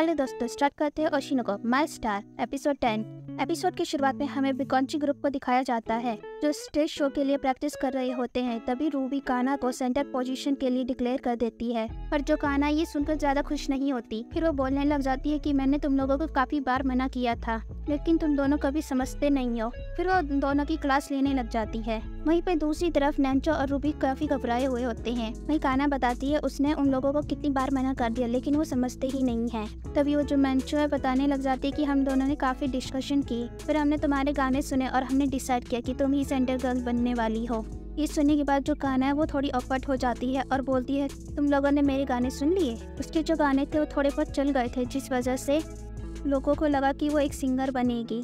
Hello दोस्तों, start करते हैं ओशिनोको माय स्टार एपिसोड 10। एपिसोड की शुरुआत में हमें बिकॉन्ची ग्रुप को दिखाया जाता है जो स्टेज शो के लिए प्रैक्टिस कर रहे होते हैं। तभी रूबी काना को सेंटर पोजीशन के लिए डिक्लेयर कर देती है, पर जो काना ये सुनकर ज्यादा खुश नहीं होती। फिर वो बोलने लग जाती है कि मैंने तुम लोगों को काफी बार मना किया था, लेकिन तुम दोनों कभी समझते नहीं हो। फिर वो दोनों की क्लास लेने लग जाती है। वहीं पे दूसरी तरफ नैंचो और रूबी काफी घबराए हुए होते हैं। वहीं काना बताती है उसने उन लोगों को कितनी बार मना कर दिया, लेकिन वो समझते ही नहीं है। तभी वो जो नैंचो है बताने लग जाती है कि हम दोनों ने काफी डिस्कशन की, फिर हमने तुम्हारे गाने सुने और हमने डिसाइड किया कि तुम ही सेंटर गर्ल बनने वाली हो। ये सुनने के बाद जो काना है वो थोड़ी ऑकवर्ड हो जाती है और बोलती है तुम लोगों ने मेरे गाने सुन लिए। उसके जो गाने थे वो थोड़े बहुत चल गए थे, जिस वजह से लोगों को लगा कि वो एक सिंगर बनेगी,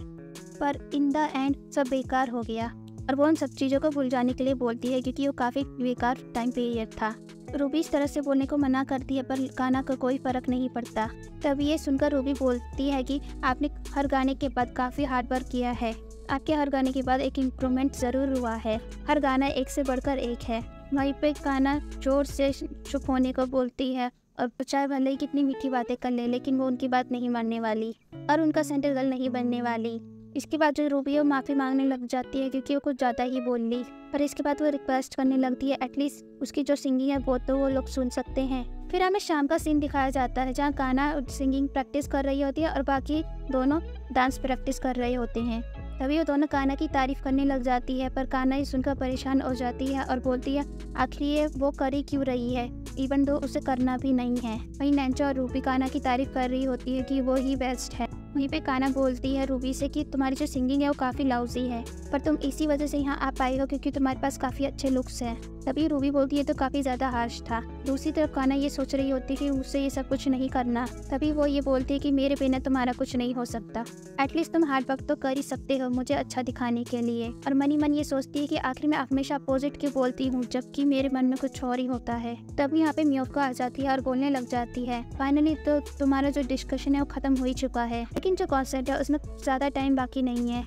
पर इन द एंड सब बेकार हो गया। और वो उन सब चीज़ों को भूल जाने के लिए बोलती है क्योंकि वो काफ़ी बेकार टाइम पीरियड था। रूबी इस तरह से बोलने को मना करती है, पर काना को कोई फ़र्क नहीं पड़ता। तभी ये सुनकर रूबी बोलती है कि आपने हर गाने के बाद काफ़ी हार्ड वर्क किया है, आपके हर गाने के बाद एक इम्प्रूवमेंट ज़रूर हुआ है, हर गाना एक से बढ़कर एक है। वहीं पे काना जोर से चुप होने को बोलती है और चाहे भले ही कितनी मीठी बातें कर ले, लेकिन वो उनकी बात नहीं मानने वाली और उनका सेंटर गर्ल नहीं बनने वाली। इसके बाद जो रूबी है वो माफ़ी मांगने लग जाती है क्योंकि वो कुछ ज़्यादा ही बोल ली, पर इसके बाद वो रिक्वेस्ट करने लगती है एटलीस्ट उसकी जो सिंगिंग है वो तो वो लोग सुन सकते हैं। फिर हमें शाम का सीन दिखाया जाता है जहाँ काना सिंगिंग प्रैक्टिस कर रही होती है और बाकी दोनों डांस प्रैक्टिस कर रहे होते हैं। तभी वो दोनों काना की तारीफ करने लग जाती है, पर काना ये सुनकर परेशान हो जाती है और बोलती है आखिर ये वो कर ही क्यों रही है, इवन दो उसे करना भी नहीं है। वहीं नैंचो और रूबी काना की तारीफ कर रही होती है कि वो ही बेस्ट है। वहीं पे काना बोलती है रूबी से कि तुम्हारी जो सिंगिंग है वो काफ़ी लाउजी है, पर तुम इसी वजह से यहाँ आ पाई हो क्योंकि तुम्हारे पास काफ़ी अच्छे लुक्स हैं। तभी रूबी बोलती है तो काफ़ी ज़्यादा हार्श था। दूसरी तरफ काना ये सोच रही होती है कि मुझसे ये सब कुछ नहीं करना। तभी वो ये बोलती है कि मेरे बिना तुम्हारा कुछ नहीं हो सकता, एटलीस्ट तुम हार्ड वर्क तो कर ही सकते हो मुझे अच्छा दिखाने के लिए। और मनी मन ये सोचती है कि आखिर मैं हमेशा अपोजिट क्यों बोलती हूँ जबकि मेरे मन में कुछ और ही होता है। तभी यहाँ पे मियोको आ जाती है और बोलने लग जाती है फाइनली तो तुम्हारा जो डिस्कशन है वो खत्म हो ही चुका है, लेकिन जो कॉन्सर्ट है उसमें ज़्यादा टाइम बाकी नहीं है,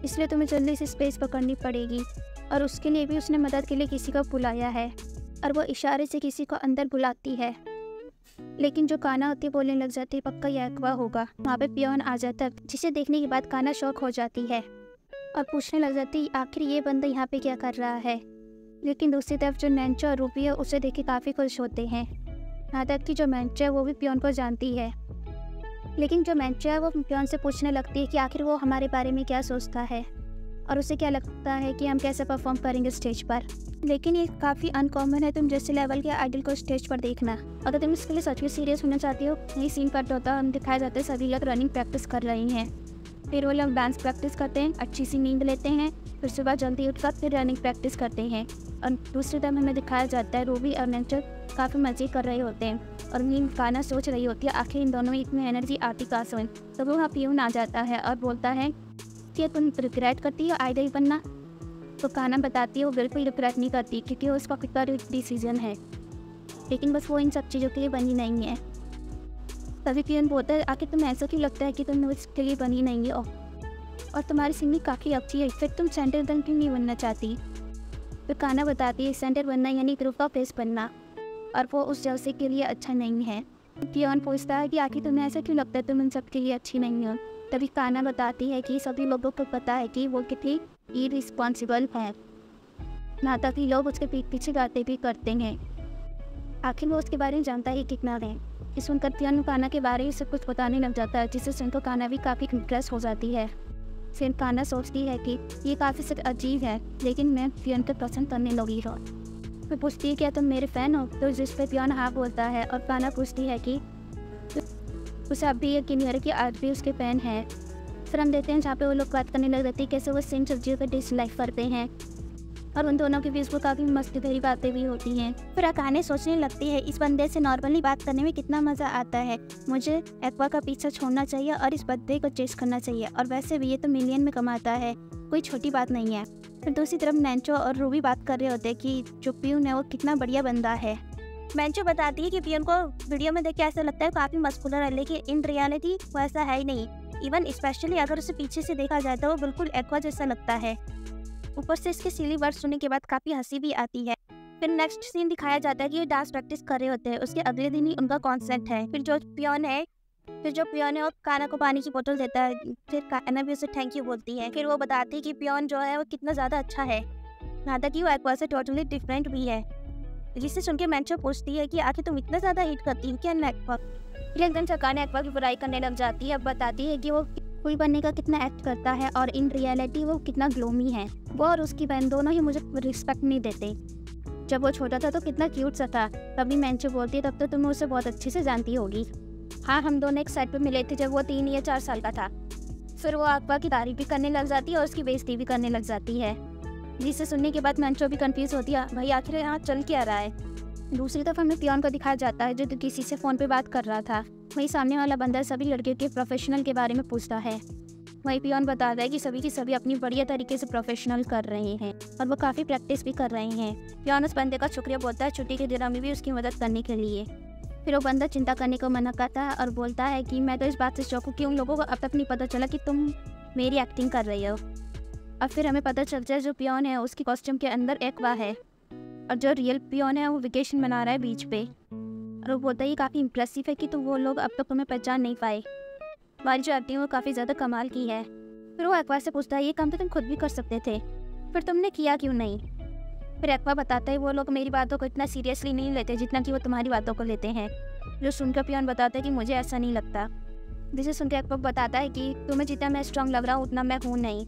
इसलिए तुम्हें जल्दी से स्पेस पकड़नी पड़ेगी। और उसके लिए भी उसने मदद के लिए किसी को बुलाया है और वो इशारे से किसी को अंदर बुलाती है, लेकिन जो काना होती है बोलने लग जाती है पक्का ये एक्वा होगा। वहाँ पे पियोन आ जाता है जिसे देखने के बाद काना शॉक हो जाती है और पूछने लग जाती है आखिर ये बंदा यहाँ पे क्या कर रहा है। लेकिन दूसरी तरफ जो नैंचो और रूबी है उसे देख के काफ़ी खुश होते हैं, यहाँ तक कि जो नैंचो है वो भी पियोन को जानती है। लेकिन जो नैंचो है वो पियोन से पूछने लगती है कि आखिर वो हमारे बारे में क्या सोचता है और उसे क्या लगता है कि हम कैसे परफॉर्म करेंगे स्टेज पर। लेकिन ये काफ़ी अनकॉमन है तुम जैसे लेवल के आइडल को स्टेज पर देखना। अगर तुम इसके लिए सच में सीरियस होना चाहती हो, यही सीन कट होता है, हम दिखाया जाता है सभी लोग रनिंग प्रैक्टिस कर रही हैं, फिर वो लोग डांस प्रैक्टिस करते हैं, अच्छी सी नींद लेते हैं, फिर सुबह जल्दी उठकर फिर रनिंग प्रैक्टिस करते हैं। और दूसरी तरफ हमें दिखाया जाता है रूबी और नैंचो काफ़ी मज़े कर रहे होते हैं और मीन काना सोच रही होती है आखिर इन दोनों में इतनी एनर्जी आती कहाँ से। तो वो वहाँ पियून आ जाता है और बोलता है कि तुम रिग्रेट करती हो आइडल बनना। तो काना बताती है वो बिल्कुल रिग्रेट नहीं करती क्योंकि वो उसका खुद का डिसीजन है, लेकिन बस वो इन सब चीज़ों के लिए बनी नहीं है। तभी पियून बोलता है आखिर तुम्हें ऐसा क्यों लगता है कि तुम उसके लिए बनी नहीं हो और तुम्हारी सिंगिंग काफ़ी अच्छी है, फिर तुम सेंटर गर्ल क्यों नहीं बनना चाहती। फिर काना बताती है सेंटर बनना यानी ग्रुप का फेस बनना और वो उस जलसे के लिए अच्छा नहीं है। पियोन पूछता है कि आखिर तुम्हें ऐसा क्यों लगता है तुम इन सब के लिए अच्छी नहीं हो। तभी काना बताती है कि सभी लोगों को पता है कि वो कितनी इरिस्पॉन्सिबल है, यहाँ तक कि लोग उसके पीछे बातें भी करते हैं, आखिर वो उसके बारे में जानता ही कितना है। इस सुनकर पियोन काना के बारे में सब कुछ बताने लग जाता है, जिससे सुनकर काना भी काफ़ी इम्प्रेस हो जाती है। फिर काना सोचती है कि ये काफ़ी सच अजीब है, लेकिन मैं पियोन को पसंद करने लगी हूँ। फिर पूछती है क्या तुम मेरे फ़ैन हो, तो जिस पे पियोन हाँ बोलता है और काना पूछती है कि उसे अब भी यकीन नहीं हो रहा कि आज भी उसके फ़ैन है। फिर हम देखते हैं जहाँ पे वो लोग बात करने लग जाती है कैसे वो सेम सब्जियों का डिसलाइक करते हैं और उन दोनों के बीच वो काफ़ी मस्ती भरी बातें भी होती हैं। फिर अकाने सोचने लगती है इस बंदे से नॉर्मली बात करने में कितना मज़ा आता है, मुझे एक्वा का पीछा छोड़ना चाहिए और इस बंदे को चेस करना चाहिए, और वैसे भी ये तो मिलियन में कमाता है, कोई छोटी बात नहीं है। फिर दूसरी तरफ नैंचो और रूबी बात कर रहे होते हैं कि जो पियून है वो कितना बढ़िया बंदा है। नैंचो बताती है कि पियून को वीडियो में देख के ऐसा लगता है काफ़ी मस्कुलर है, लेकिन इन रियलिटी वो ऐसा है ही नहीं। इवन स्पेशली अगर उसे पीछे से देखा जाए तो वो बिल्कुल एक्वा जैसा लगता है। ऊपर से इसके सिली वर्ड सुनने के बाद काफ़ी हंसी भी आती है। फिर नेक्स्ट सीन दिखाया जाता है कि ये डांस प्रैक्टिस कर रहे होते हैं, उसके अगले दिन ही उनका कॉन्सर्ट है। फिर जो पियोन है फिर जो पियोन है वो काना को पानी की बोतल देता है, फिर काना भी उसे थैंक यू बोलती है। फिर वो बताती है कि पियोन जो है वो कितना ज़्यादा अच्छा है, यहाँ तक कि वो एक्वा से टोटली डिफरेंट भी है। जिसे सुन के मैंचो पूछती है कि आखिर तुम इतना ज़्यादा हिट करती हो क्या एक्वा। फिर एकदम से काना एक्वा की बुराई करने लग जाती है। अब बताती है कि वो कोई बनने का कितना एक्ट करता है और इन रियलिटी वो कितना ग्लोमी है। वो और उसकी बहन दोनों ही मुझे रिस्पेक्ट नहीं देते। जब वो छोटा था तो कितना क्यूट सा था, तभी मैंचो बोलती है तब तो तुम उसे बहुत अच्छे से जानती होगी। हाँ, हम दोनों एक साइड पे मिले थे जब वो 3 या 4 साल का था। फिर वो एक्वा की तारीफ भी करने लग जाती है और उसकी बेइज्जती भी करने लग जाती है, जिसे सुनने के बाद मैंचो भी कंफ्यूज होती है, भाई आखिर यहाँ चल क्या रहा है। दूसरी तरफ हमें पियोन को दिखाया जाता है जो किसी से फ़ोन पे बात कर रहा था। वही सामने वाला बंदा सभी लड़कियों के प्रोफेशनल के बारे में पूछता है। वही पियोन बताता है कि सभी की सभी अपनी बढ़िया तरीके से प्रोफेशनल कर रहे हैं और वो काफ़ी प्रैक्टिस भी कर रहे हैं। पियोन उस बंदे का शुक्रिया बोलता है छुट्टी के दिनों में भी उसकी मदद करने के लिए। फिर वो बंदा चिंता करने को मना करता है और बोलता है कि मैं तो इस बात से शौक हूँ कि उन लोगों को अब तक नहीं पता चला कि तुम मेरी एक्टिंग कर रही हो। और फिर हमें पता चलता है जो पियोन है उसकी कॉस्ट्यूम के अंदर एक्वा है और जो रियल पियोन है वो वेकेशन मना रहा है बीच पे। और वो बोलता है ये काफ़ी इम्प्रेसिव है कि तो वो लोग अब तक तुम्हें पहचान नहीं पाए। हमारी जो एक्टिंग वो काफ़ी ज़्यादा कमाल की है। फिर वो एक्वा से पूछता है ये काम तो तुम खुद भी कर सकते थे, फिर तुमने किया क्यों नहीं। फिर एक्वा बताता है वो लोग मेरी बातों को इतना सीरियसली नहीं लेते जितना कि वो तुम्हारी बातों को लेते हैं। जो सुनकर पियोन बताता है कि मुझे ऐसा नहीं लगता। जिसे सुनकर एक्वा बताता है कि तुम्हें जितना मैं स्ट्रांग लग रहा हूँ उतना मैं हूँ नहीं।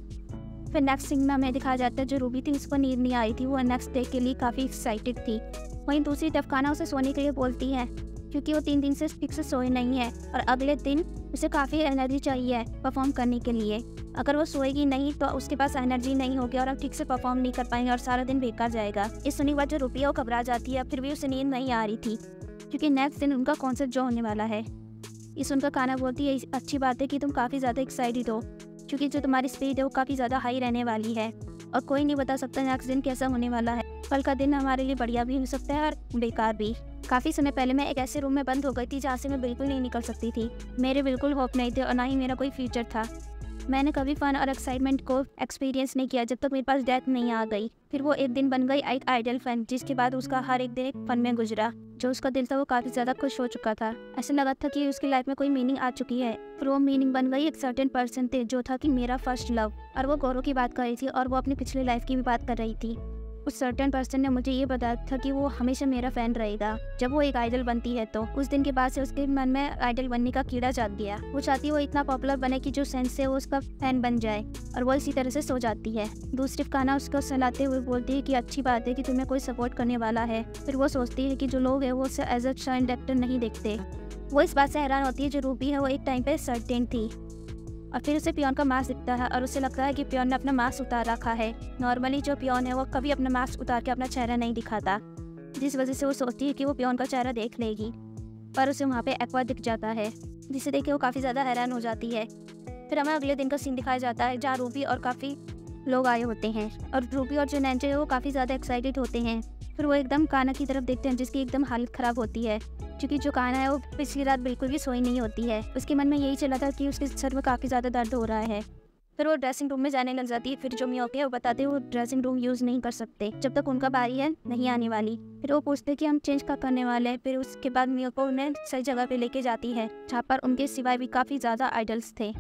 फिर नेक्स्ट सीन में हमें दिखाया जाता है जो रूबी थी उसको नींद नहीं आई थी, वो नेक्स्ट डे के लिए काफ़ी एक्साइटेड थी। वहीं दूसरी तरफ काना उसे सोने के लिए बोलती है क्योंकि वो 3 दिन से ठीक से सोए नहीं है और अगले दिन उसे काफ़ी एनर्जी चाहिए परफॉर्म करने के लिए। अगर वो सोएगी नहीं तो उसके पास एनर्जी नहीं होगी और हम ठीक से परफॉर्म नहीं कर पाएंगे और सारा दिन बेकार जाएगा। इस सुनी बात जो रूबी है वो घबरा जाती है, फिर भी उसे नींद नहीं आ रही थी क्योंकि नेक्स्ट दिन उनका कॉन्सर्ट जो होने वाला है। इस उनका काना बोलती है अच्छी बात है कि तुम काफ़ी ज़्यादा एक्साइटेड हो क्योंकि जो तुम्हारी स्पीड है वो काफ़ी ज़्यादा हाई रहने वाली है और कोई नहीं बता सकता नेक्स्ट दिन कैसा होने वाला है। कल का दिन हमारे लिए बढ़िया भी हो सकता है और बेकार भी। काफ़ी समय पहले मैं एक ऐसे रूम में बंद हो गई थी जहाँ से मैं बिल्कुल नहीं निकल सकती थी। मेरे बिल्कुल होप नहीं थे और ना ही मेरा कोई फ्यूचर था। मैंने कभी फन और एक्साइटमेंट को एक्सपीरियंस नहीं किया जब तक मेरे पास डेथ नहीं आ गई। फिर वो एक दिन बन गई एक आइडल फैन, जिसके बाद उसका हर एक दिन एक फन में गुजरा। जो उसका दिल था वो काफ़ी ज़्यादा खुश हो चुका था, ऐसा लगा था कि उसकी लाइफ में कोई मीनिंग आ चुकी है। फिर वो मीनिंग बन गई एक सर्टेन पर्सन थे जो था कि मेरा फर्स्ट लव। और वो गौरव की बात कर रही थी और वो अपनी पिछली लाइफ की भी बात कर रही थी। उस सर्टेन पर्सन ने मुझे ये बताया था कि वो हमेशा मेरा फ़ैन रहेगा जब वो एक आइडल बनती है। तो उस दिन के बाद से उसके मन में आइडल बनने का कीड़ा जाग गया। वो चाहती है वो इतना पॉपुलर बने कि जो सेंस से वो उसका फ़ैन बन जाए और वो इसी तरह से सो जाती है। दूसरी काना उसको सहलाते हुए बोलती है कि अच्छी बात है कि तुम्हें कोई सपोर्ट करने वाला है। फिर वो सोचती है कि जो लोग हैं वो उसे एज अ चाइल्ड एक्टर नहीं देखते। वो इस बात से हैरान होती है जो रूबी है वो एक टाइम पे सर्टेन थी। और फिर उसे पियोन का मास्क दिखता है और उसे लगता है कि पियोन ने अपना मास्क उतार रखा है। नॉर्मली जो पियोन है वो कभी अपना मास्क उतार के अपना चेहरा नहीं दिखाता, जिस वजह से वो सोचती है कि वो पियोन का चेहरा देख लेगी। पर उसे वहाँ पे एक्वा दिख जाता है, जिसे देख के वो काफ़ी ज़्यादा हैरान हो जाती है। फिर हमें अगले दिन का सीन दिखाया जाता है जहाँ रूबी और काफ़ी लोग आए होते हैं और रूबी और जो नैंचो है वो काफ़ी ज़्यादा एक्साइटेड होते हैं। फिर वो एकदम काना की तरफ देखते हैं जिसकी एकदम हालत ख़राब होती है क्योंकि जो काना है वो पिछली रात बिल्कुल भी सोई नहीं होती है। उसके मन में यही चला था कि उसके सर में काफ़ी ज़्यादा दर्द हो रहा है। फिर वो ड्रेसिंग रूम में जाने लग जाती है। फिर जो मियोके है वो बताते हैं वो ड्रेसिंग रूम यूज़ नहीं कर सकते जब तक उनका बारी है नहीं आने वाली। फिर वो पूछते कि हम चेंज का करने वाले हैं। फिर उसके बाद मियोको उन्हें सही जगह पे लेके जाती है जहाँ पर उनके सिवाय भी काफ़ी ज़्यादा आइडल्स थे।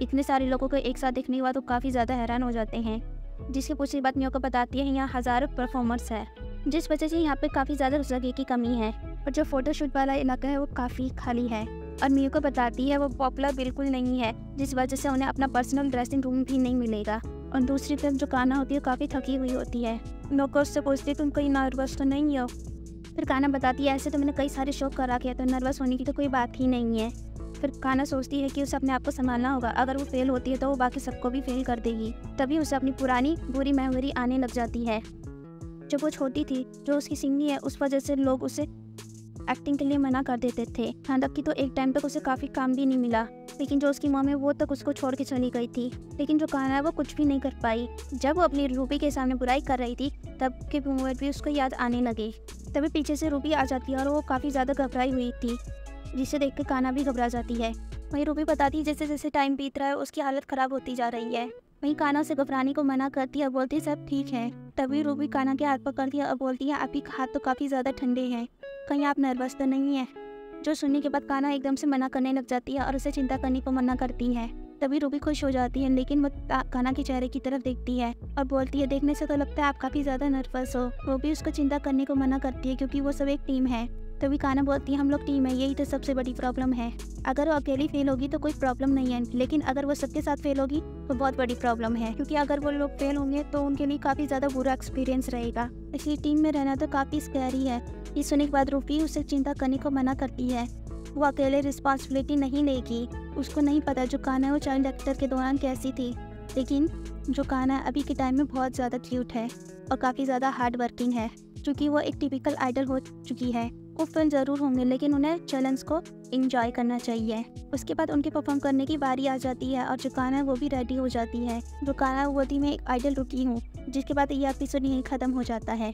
इतने सारे लोगों को एक साथ देखने के बाद वो काफ़ी ज़्यादा हैरान हो जाते हैं, जिसके पूछने के बाद मियोको बताती है यहाँ हज़ारों परफॉर्मर्स है जिस वजह से यहाँ पे काफ़ी ज़्यादा जगह की कमी है और जो फोटोशूट वाला इलाका है वो काफ़ी खाली है। और मियोको बताती है वो पॉपुलर बिल्कुल नहीं है जिस वजह से उन्हें अपना पर्सनल ड्रेसिंग रूम भी नहीं मिलेगा। और दूसरी तरफ जो काना होती है काफ़ी थकी हुई होती है। मियोको उससे पूछती है तुम कहीं नर्वस तो नहीं हो। फिर काना बताती है ऐसे तो मैंने कई सारे शो करा किया तो नर्वस होने की तो कोई बात ही नहीं है। फिर काना सोचती है कि उसे अपने आप को संभालना होगा, अगर वो फेल होती है तो वो बाकी सबको भी फेल कर देगी। तभी उसे अपनी पुरानी बुरी मेमोरी आने लग जाती है। जब वो छोटी थी जो उसकी सिंगी है उस वजह से लोग उसे एक्टिंग के लिए मना कर देते थे। यहाँ तक कि तो एक टाइम तक उसे काफ़ी काम भी नहीं मिला, लेकिन जो उसकी मॉम है वो तक उसको छोड़ के चली गई थी। लेकिन जो काना है वो कुछ भी नहीं कर पाई। जब वो अपनी रूबी के सामने बुराई कर रही थी तब के मोमेंट भी उसको याद आने लगे। तभी पीछे से रूबी आ जाती है और वो काफ़ी ज़्यादा घबराई हुई थी, जिसे देख कर काना भी घबरा जाती है। वहीं रूबी बताती है जैसे जैसे टाइम बीत रहा है उसकी हालत ख़राब होती जा रही है। वहीं काना से घबराने को मना करती है, बोलती है सब ठीक है। तभी रूबी काना के हाथ पकड़ती है और बोलती है आपके हाथ तो काफ़ी ज़्यादा ठंडे हैं, कहीं आप नर्वस तो नहीं है। जो सुनने के बाद काना एकदम से मना करने लग जाती है और उसे चिंता करने को मना करती है। तभी रूबी खुश हो जाती है, लेकिन वो काना के चेहरे की तरफ देखती है और बोलती है, देखने से तो लगता है आप काफ़ी ज़्यादा नर्वस हो। वो भी उसको चिंता करने को मना करती है क्योंकि वो सब एक टीम है। तभी काना बोलती है, हम लोग टीम है, यही तो सबसे बड़ी प्रॉब्लम है। अगर वो अकेली फेल होगी तो कोई प्रॉब्लम नहीं है, लेकिन अगर वो सबके साथ फेल होगी तो बहुत बड़ी प्रॉब्लम है, क्योंकि अगर वो लोग फेल होंगे तो उनके लिए काफ़ी ज़्यादा बुरा एक्सपीरियंस रहेगा। इसलिए टीम में रहना तो काफ़ी स्कैरी है। ये सुनने के बाद रूबी उसे चिंता करने को मना करती है। वो अकेले रिस्पॉन्सिबिलिटी नहीं लेगी। उसको नहीं पता जो काना वो चाइल्ड एक्टर के दौरान कैसी थी, लेकिन जो काना अभी के टाइम में बहुत ज़्यादा क्यूट है और काफ़ी ज़्यादा हार्ड वर्किंग है, क्योंकि वो एक टिपिकल आइडल हो चुकी है। वो फिल्म ज़रूर होंगे, लेकिन उन्हें चैलेंज को एंजॉय करना चाहिए। उसके बाद उनके परफॉर्म करने की बारी आ जाती है और जो काना है वो भी रेडी हो जाती है। जो काना वो थी, मैं एक आइडल रुकी हूँ, जिसके बाद ये एपिसोड यहीं ख़त्म हो जाता है।